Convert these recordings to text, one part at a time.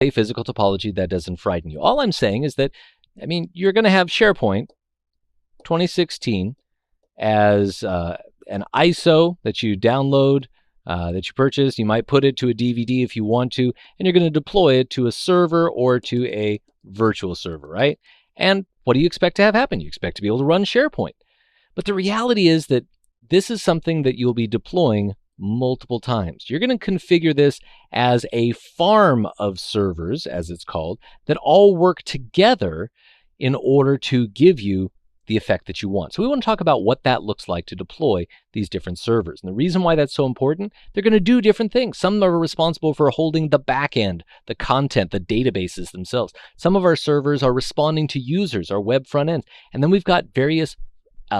a physical topology that doesn't frighten you. All I'm saying is that, I mean, you're going to have SharePoint 2016 as an ISO that you download, that you purchase. You might put it to a DVD if you want to, and you're going to deploy it to a server or to a virtual server, right? And what do you expect to have happen? You expect to be able to run SharePoint. But the reality is that this is something that you'll be deploying multiple times. You're going to configure this as a farm of servers, as it's called, that all work together in order to give you the effect that you want. So we want to talk about what that looks like to deploy these different servers. And the reason why that's so important, they're going to do different things. Some are responsible for holding the back end, the content, the databases themselves. Some of our servers are responding to users, our web front ends. And then we've got various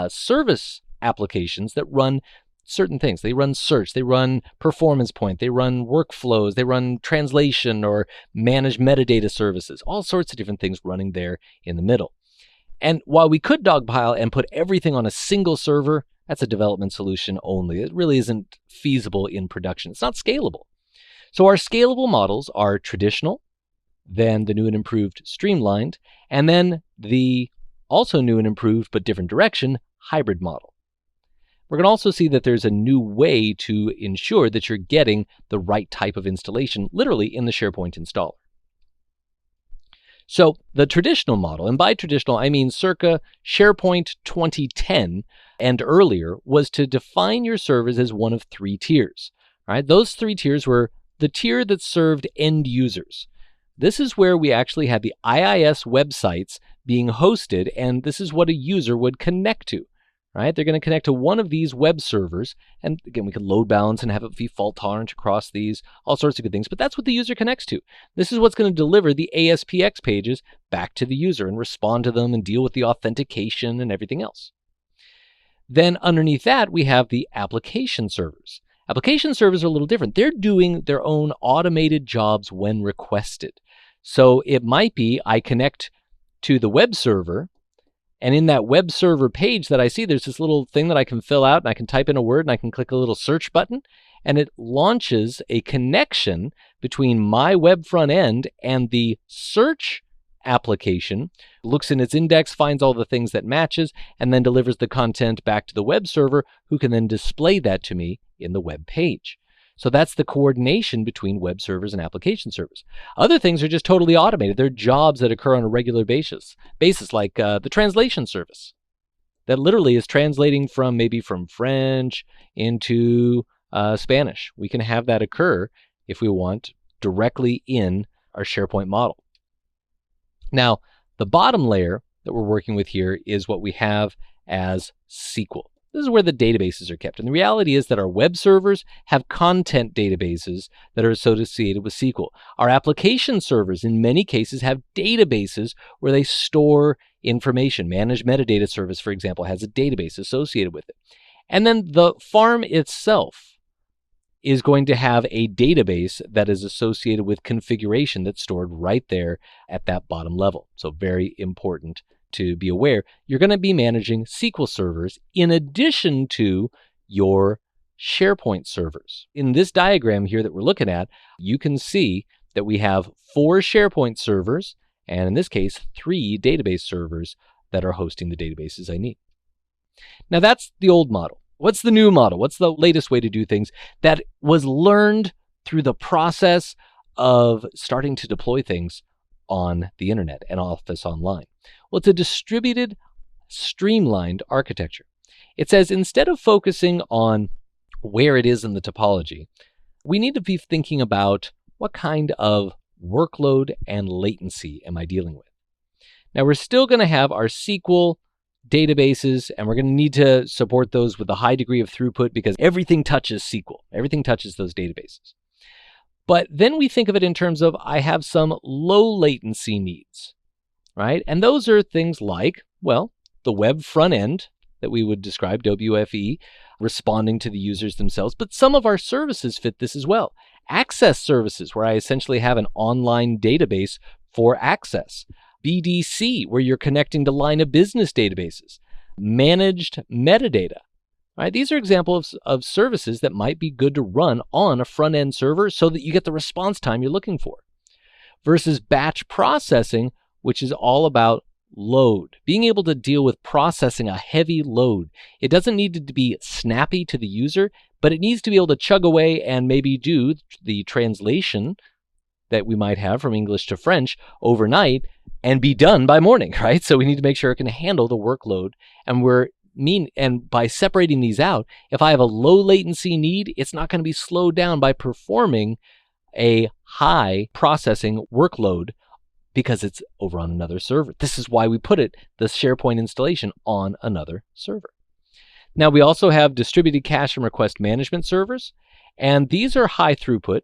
service applications that run certain things. They run search, they run performance point, they run workflows, they run translation or manage metadata services, all sorts of different things running there in the middle. And while we could dogpile and put everything on a single server, that's a development solution only. It really isn't feasible in production. It's not scalable. So our scalable models are traditional, then the new and improved streamlined, and then the also new and improved but different direction hybrid model. We're going to also see that there's a new way to ensure that you're getting the right type of installation literally in the SharePoint installer. So the traditional model, and by traditional I mean circa SharePoint 2010 and earlier, was to define your servers as one of three tiers. All right, those three tiers were the tier that served end users. This is where we actually had the IIS websites being hosted, and this is what a user would connect to. Right? They're going to connect to one of these web servers, and again, we could load balance and have it be fault tolerant across these, all sorts of good things, but that's what the user connects to. This is what's going to deliver the ASPX pages back to the user and respond to them and deal with the authentication and everything else. Then underneath that, we have the application servers. Application servers are a little different. They're doing their own automated jobs when requested. So it might be I connect to the web server, and in that web server page that I see, there's this little thing that I can fill out, and I can type in a word, and I can click a little search button, and it launches a connection between my web front end and the search application, looks in its index, finds all the things that matches, and then delivers the content back to the web server, who can then display that to me in the web page. So that's the coordination between web servers and application servers. Other things are just totally automated. They're jobs that occur on a regular basis like the translation service that literally is translating from maybe from French into Spanish. We can have that occur if we want directly in our SharePoint model. Now, the bottom layer that we're working with here is what we have as SQL. This is where the databases are kept. And the reality is that our web servers have content databases that are associated with SQL. Our application servers, in many cases, have databases where they store information. Managed metadata service, for example, has a database associated with it. And then the farm itself is going to have a database that is associated with configuration that's stored right there at that bottom level. So very important to be aware, you're going to be managing SQL servers in addition to your SharePoint servers. In this diagram here that we're looking at, you can see that we have 4 SharePoint servers, and in this case, 3 database servers that are hosting the databases I need. Now that's the old model. What's the new model? What's the latest way to do things that was learned through the process of starting to deploy things on the internet and Office Online? Well, it's a distributed, streamlined architecture. It says instead of focusing on where it is in the topology, we need to be thinking about what kind of workload and latency am I dealing with. Now, we're still going to have our SQL databases, and we're going to need to support those with a high degree of throughput because everything touches SQL. Everything touches those databases. But then we think of it in terms of I have some low latency needs, right? And those are things like, well, the web front end that we would describe, WFE, responding to the users themselves. But some of our services fit this as well. Access services, where I essentially have an online database for access. BDC, where you're connecting to line of business databases. Managed metadata. Right? These are examples of services that might be good to run on a front-end server so that you get the response time you're looking for. versus batch processing, which is all about load, being able to deal with processing a heavy load. It doesn't need to be snappy to the user, but it needs to be able to chug away and maybe do the translation that we might have from English to French overnight and be done by morning, right? So we need to make sure it can handle the workload. And by separating these out, if I have a low latency need, it's not going to be slowed down by performing a high processing workload because it's over on another server. This is why we put the SharePoint installation on another server. Now we also have distributed cache and request management servers, and these are high throughput.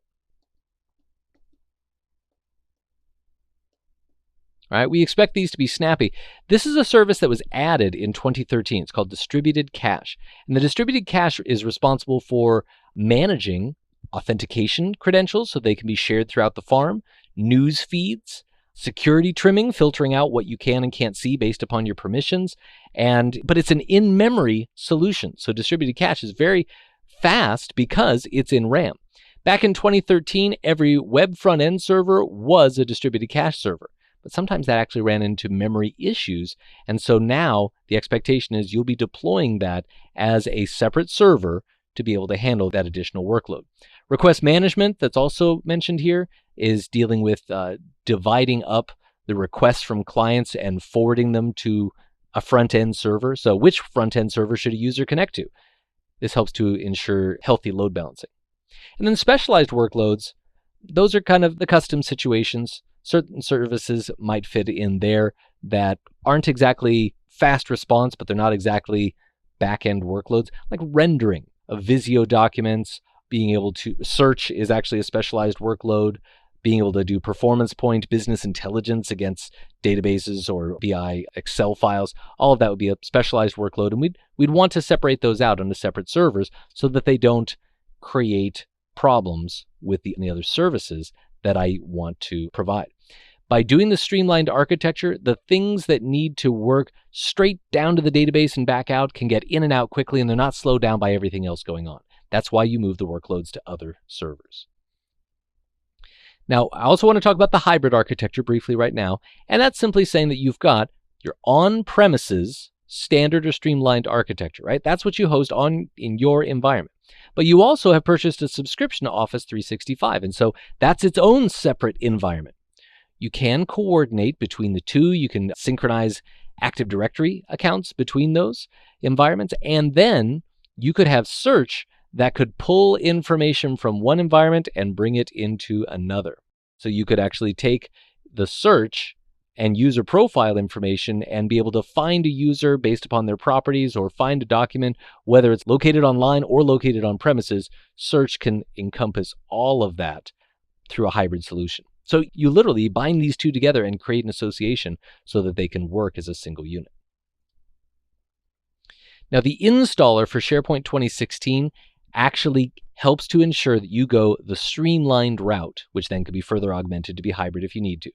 All right, we expect these to be snappy. This is a service that was added in 2013. It's called distributed cache. And the distributed cache is responsible for managing authentication credentials so they can be shared throughout the farm, news feeds, security trimming, filtering out what you can and can't see based upon your permissions. But it's an in-memory solution. So distributed cache is very fast because it's in RAM. Back in 2013, every web front-end server was a distributed cache server. But sometimes that actually ran into memory issues. And so now the expectation is you'll be deploying that as a separate server to be able to handle that additional workload. Request management, that's also mentioned here, is dealing with dividing up the requests from clients and forwarding them to a front-end server. So which front-end server should a user connect to? This helps to ensure healthy load balancing. And then specialized workloads, those are kind of the custom situations. Certain services might fit in there that aren't exactly fast response, but they're not exactly back-end workloads, like rendering of Visio documents. Being able to search is actually a specialized workload. Being able to do performance point business intelligence against databases or BI Excel files, all of that would be a specialized workload. And we'd want to separate those out into separate servers so that they don't create problems with the other services that I want to provide. By doing the streamlined architecture, the things that need to work straight down to the database and back out can get in and out quickly, and they're not slowed down by everything else going on. That's why you move the workloads to other servers. Now, I also want to talk about the hybrid architecture briefly right now, and that's simply saying that you've got your on-premises standard or streamlined architecture, right? That's what you host in your environment. But you also have purchased a subscription to Office 365, and so that's its own separate environment. You can coordinate between the two. You can synchronize Active Directory accounts between those environments, and then you could have search that could pull information from one environment and bring it into another. So you could actually take the search and user profile information and be able to find a user based upon their properties or find a document, whether it's located online or located on premises. Search can encompass all of that through a hybrid solution. So you literally bind these two together and create an association so that they can work as a single unit. Now, the installer for SharePoint 2016 actually helps to ensure that you go the streamlined route, which then could be further augmented to be hybrid if you need to.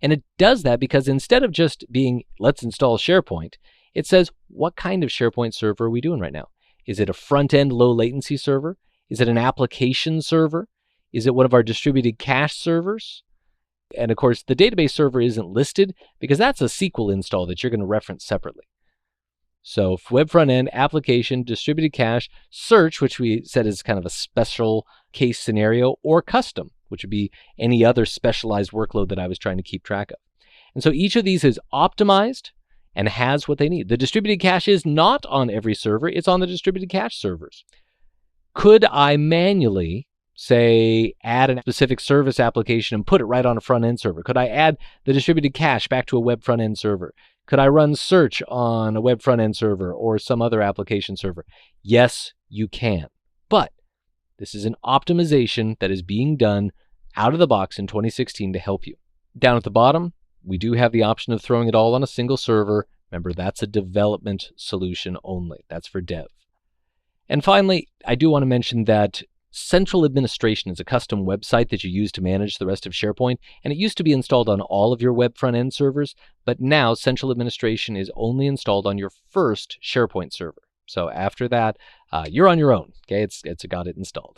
And it does that because instead of just being, let's install SharePoint, it says, what kind of SharePoint server are we doing right now? Is it a front-end low latency server? Is it an application server? Is it one of our distributed cache servers? And of course, the database server isn't listed because that's a SQL install that you're going to reference separately. So web front end, application, distributed cache, search, which we said is kind of a special case scenario, or custom, which would be any other specialized workload that I was trying to keep track of. And so each of these is optimized and has what they need. The distributed cache is not on every server. It's on the distributed cache servers. Could I manually, say, add a specific service application and put it right on a front-end server? Could I add the distributed cache back to a web front-end server? Could I run search on a web front-end server or some other application server? Yes, you can. But this is an optimization that is being done out of the box in 2016 to help you. Down at the bottom, we do have the option of throwing it all on a single server. Remember, that's a development solution only. That's for dev. And finally, I do want to mention that Central Administration is a custom website that you use to manage the rest of SharePoint, and it used to be installed on all of your web front-end servers, but now Central Administration is only installed on your first SharePoint server. So after that, you're on your own. Okay, it's got it installed.